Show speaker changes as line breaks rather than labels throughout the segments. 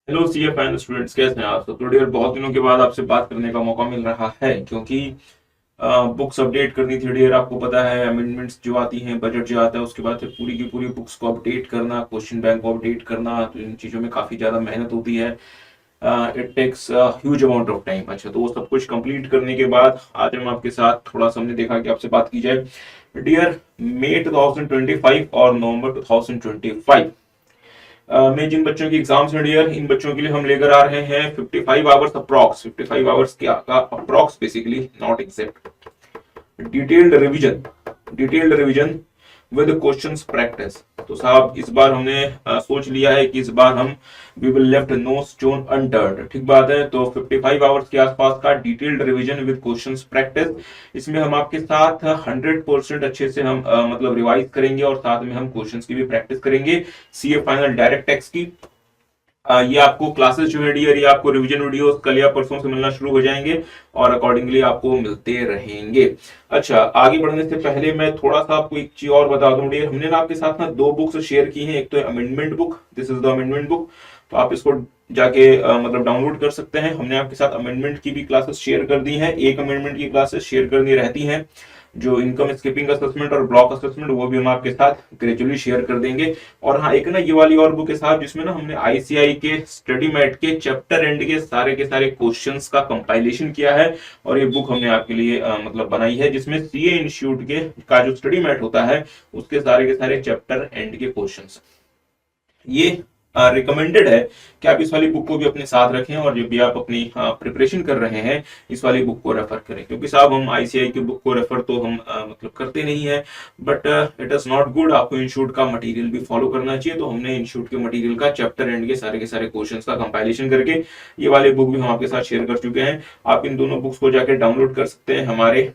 Hello CA final students, कैसे हैं आप सब? तो डियर, बहुत दिनों के बाद आपसे बात करने का मौका मिल रहा है क्योंकि बुक्स अपडेट करनी थी डियर। आपको पता है अमेंडमेंट्स जो आती हैं, बजट जो आता है, उसके बाद फिर पूरी की पूरी बुक्स को अपडेट करना, क्वेश्चन बैंक को अपडेट करना, तो इन चीज़ों में काफ़ी ज़्यादा मेहनत होती है। It takes huge amount of time. अच्छा, तो वो सब कुछ कंप्लीट करने के बाद आज हम आपके साथ थोड़ा सा हमने देखा कि आपसे बात की जाए डियर। मई 2025 और नवंबर 2025 में जिन बच्चों की एग्जाम्स हैं डियर, इन बच्चों के लिए हम लेकर आ रहे हैं 55 आवर्स अप्रॉक्स, 55 आवर्स का approx, basically not exact, detailed revision, detailed revision with questions practice. तो साहब इस बार हमने सोच लिया है कि इस बार हम we will left no stone unturned. ठीक बात है। तो 55 आवर्स के आसपास का detailed revision with questions practice, इसमें हम आपके साथ 100% अच्छे से हम मतलब रिवाइज करेंगे और साथ में हम क्वेश्चंस की भी प्रैक्टिस करेंगे, सीए फाइनल डायरेक्ट टेक्स्ट की। ये आपको क्लासेस जो है डियर, ये आपको रिवीजन वीडियोस कल या परसों से मिलना शुरू हो जाएंगे और अकॉर्डिंगली आपको मिलते रहेंगे। अच्छा, आगे बढ़ने से पहले मैं थोड़ा सा आपको एक चीज और बता दूं डियर। हमने ना आपके साथ ना दो बुक्स शेयर की हैं। एक तो है amendment book, this is the amendment book, तो आप इसको जाके मतलब डाउनलोड कर सकते हैं। हमने आपके साथ अमेंडमेंट की भी क्लासेस शेयर कर दी हैं, एक अमेंडमेंट की क्लासेस शेयर करनी रहती हैं। जो इनकम स्किपिंग असेसमेंट और ब्लॉक असेसमेंट, वो भी हम आपके साथ ग्रेजुअली शेयर कर देंगे। और हाँ, एक ना ये वाली और बुक के साथ जिसमें ना हमने आईसीआई के स्टडी मैट के चैप्टर एंड के सारे क्वेश्चंस का कंपाइलेशन किया है। और ये बुक हमने आपके लिए मतलब बनाई है, जिसमें सीए इंस्टीट्यूट के का जो स्टडी मैट होता है, उसके सारे के सारे चैप्टर एंड के क्वेश्चंस, ये रिकमेंडेड है कि आप इस वाली बुक को भी अपने साथ रखें और जब भी आप अपनी प्रिपरेशन कर रहे हैं, इस वाली बुक को रेफर करें। क्योंकि साहब हम आईसीआई की बुक को रेफर तो हम मतलब करते नहीं है, but it is not good. आपको इंस्टीट्यूट का मटेरियल भी फॉलो करना चाहिए। तो हमने इंस्टीट्यूट के मटेरियल का चैप्टर एंड के सारे क्वेश्चंस का कंपाइलेशन करके ये वाली बुक भी हम आपके साथ शेयर कर चुके हैं। आप इन दोनों बुक्स को जाकर डाउनलोड कर सकते हैं हमारे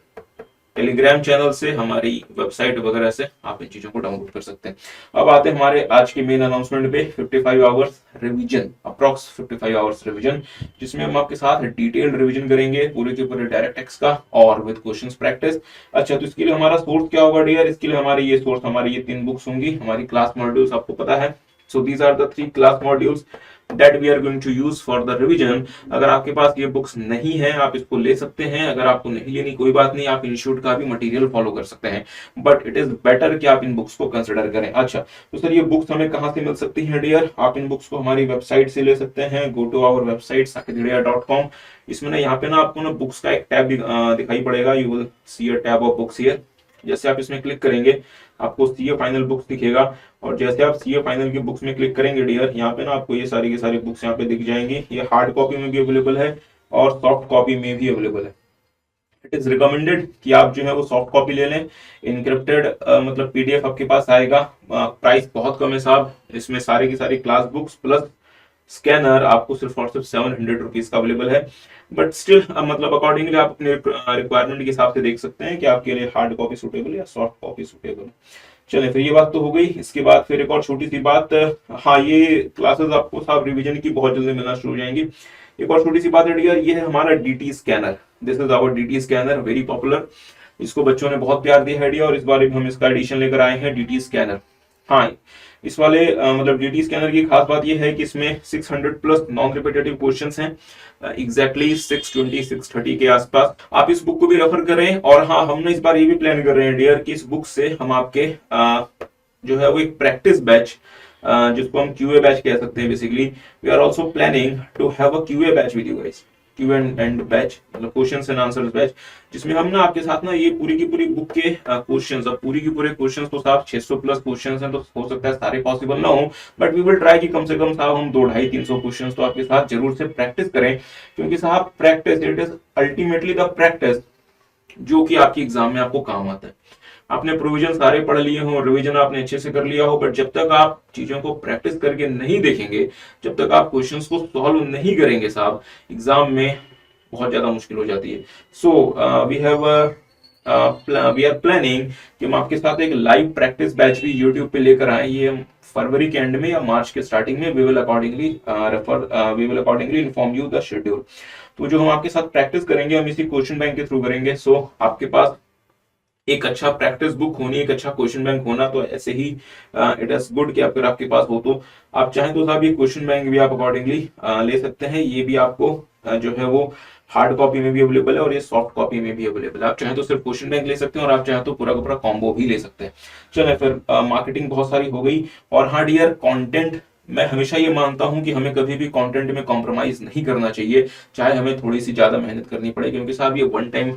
टेलीग्राम चैनल से, हमारी वेबसाइट वगैरह से आप इन चीजों को डाउनलोड कर सकते हैं। अब आते हैं हमारे आज के मेन अनाउंसमेंट पे, 55 hours revision, approx 55 hours revision, जिसमें हम आपके साथ डिटेल्ड रिवीजन करेंगे पूरे के पूरे डायरेक्ट टेक्स्ट का और विद क्वेश्चंस प्रैक्टिस। अच्छा, तो इसके लिए हमारा सोर्स क्या होगा डियर? इसके लिए हमारे ये सोर्स, हमारी ये तीन बुक्स होंगी, हमारी क्लास मॉड्यूल्स, आपको पता है। So these are the three class modules that we are going to use for the revision। अगर आपके पास ये बुक्स नहीं है, आप इसको ले सकते हैं। अगर आपको नहीं लेनी, कोई बात नहीं, आप इंस्टीट्यूट का भी मटेरियल फॉलो कर सकते हैं, बट इट इज बेटर कि आप इन बुक्स को कंसिडर करें। अच्छा, तो सर ये बुक्स हमें कहां से मिल सकती हैं डियर? आप इन बुक्स को हमारी वेबसाइट से ले सकते हैं। Go to our website sakithedia.com। इसमें ना यहाँ पे ना आपको ना बुक्स का एक टैब दिखाई पड़ेगा, you will see a tab of books here. जैसे आप इसमें क्लिक करेंगे, आपको सीए फाइनल बुक्स दिखेगा। और जैसे आप सीए फाइनल की बुक्स में क्लिक करेंगे डियर, यहाँ पे ना आपको ये सारी की सारी बुक्स यहाँ पे दिख जाएंगी। ये हार्ड कॉपी में भी अवेलेबल है और सॉफ्ट कॉपी में भी अवेलेबल है। इट इज रिकमेंडेड कि आप जो है वो सॉफ्ट कॉपी ले लें। इनक्रिप्टेड मतलब पीडीएफ आपके पास आएगा। प्राइस बहुत कम है साहब। इसमें सारी की सारी क्लास बुक्स प्लस स्कैनर आपको सिर्फ और सिर्फ 700 रुपीज का अवेलेबल है। बट स्टिल मतलब अकॉर्डिंगली आप अपने रिक्वायरमेंट के हिसाब से देख सकते हैं कि आपके लिए हार्ड कॉपी सुटेबल या सॉफ्ट कॉपी सुटेबल। चलिए, फिर ये बात तो हो गई। इसके बाद फिर एक और छोटी सी बात, हाँ, ये क्लासेस आपको साहब रिवीजन की बहुत जल्दी मिलना शुरू हो जाएंगी। एक और छोटी सी बात है डियर, ये है हमारा DT scanner. This is our DT scanner, very popular. इसको बच्चों ने बहुत प्यार दिया है डियर, और इस बार भी हम इसका एडिशन लेकर आए हैं, डीटी स्कैनर। हाँ, इस वाले मतलब डीटी स्कैनर की खास बात यह है कि इसमें 600 प्लस नॉन रिपीटेटिव क्वेश्चंस हैं, एग्जैक्टली 620 630 के आसपास। आप इस बुक को भी रेफर करें। और हाँ, हमने इस बार ये भी प्लान कर रहे हैं डियर कि इस बुक से हम आपके जो है वो एक प्रैक्टिस बैच, जिसको हम क्यूए बैच कह सकते हैं, basically we are also planning to have a QA batch with you guys. Q and batch मतलब क्वेश्चंस एंड आंसर्स बैच, जिसमें हम ना आपके साथ ना ये पूरी की पूरी बुक के क्वेश्चंस, अब पूरी की पूरे क्वेश्चंस तो साहब 600 प्लस क्वेश्चंस हैं, तो हो सकता है सारे पॉसिबल ना हो, बट वी विल ट्राई कि कम से कम साहब हम 2 250 300 क्वेश्चंस तो आपके साथ जरूर से प्रैक्टिस करें। क्योंकि साहब practice, it is ultimately the practice जो कि आपकी एग्जाम में आपको काम आता है। आपने प्रोविजन सारे पढ़ लिए हो, रिवीजन आपने अच्छे से कर लिया हो, बट जब तक आप चीजों को प्रैक्टिस करके नहीं देखेंगे, जब तक आप क्वेश्चंस को सॉल्व नहीं करेंगे साहब, एग्जाम में बहुत ज्यादा मुश्किल हो जाती है। So we have we are planning कि हम आपके साथ एक लाइव प्रैक्टिस बैच भी यूट्यूब पे लेकर आए। ये हम फरवरी के एंड में या मार्च के स्टार्टिंग में we will accordingly inform you the schedule. तो जो हम आपके साथ प्रैक्टिस करेंगे, हम इसी क्वेश्चन बैंक के थ्रू करेंगे। सो आपके पास एक अच्छा प्रैक्टिस बुक होनी, एक अच्छा क्वेश्चन बैंक होना, तो ऐसे ही इट इज गुड कि अगर आपके पास हो तो आप चाहें तो साहब ये क्वेश्चन बैंक भी आप अकॉर्डिंगली ले सकते हैं। ये भी आपको जो है वो हार्ड कॉपी में भी अवेलेबल है और ये सॉफ्ट कॉपी में भी अवेलेबल है। आप चाहें तो सिर्फ क्वेश्चन बैंक ले सकते हैं और आप चाहें तो पूरा का पूरा कॉम्बो भी ले सकते हैं। चले फिर मार्केटिंग बहुत सारी हो गई। और हाँ डियर, कंटेंट, मैं हमेशा ये मानता हूं कि हमें कभी भी कंटेंट में कॉम्प्रोमाइज नहीं करना चाहिए, चाहे हमें थोड़ी सी ज्यादा मेहनत करनी पड़े, क्योंकि साहब ये वन टाइम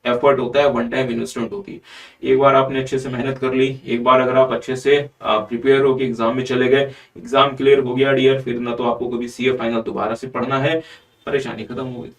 एफर्ट होता है, वन टाइम इन्वेस्टमेंट होती है। एक बार आपने अच्छे से मेहनत कर ली, एक बार अगर आप अच्छे से प्रिपेयर होकर एग्जाम में चले गए, एग्जाम क्लियर हो गया डियर, फिर ना तो आपको कभी सीए फाइनल दोबारा से पढ़ना है, परेशानी खत्म हो गई।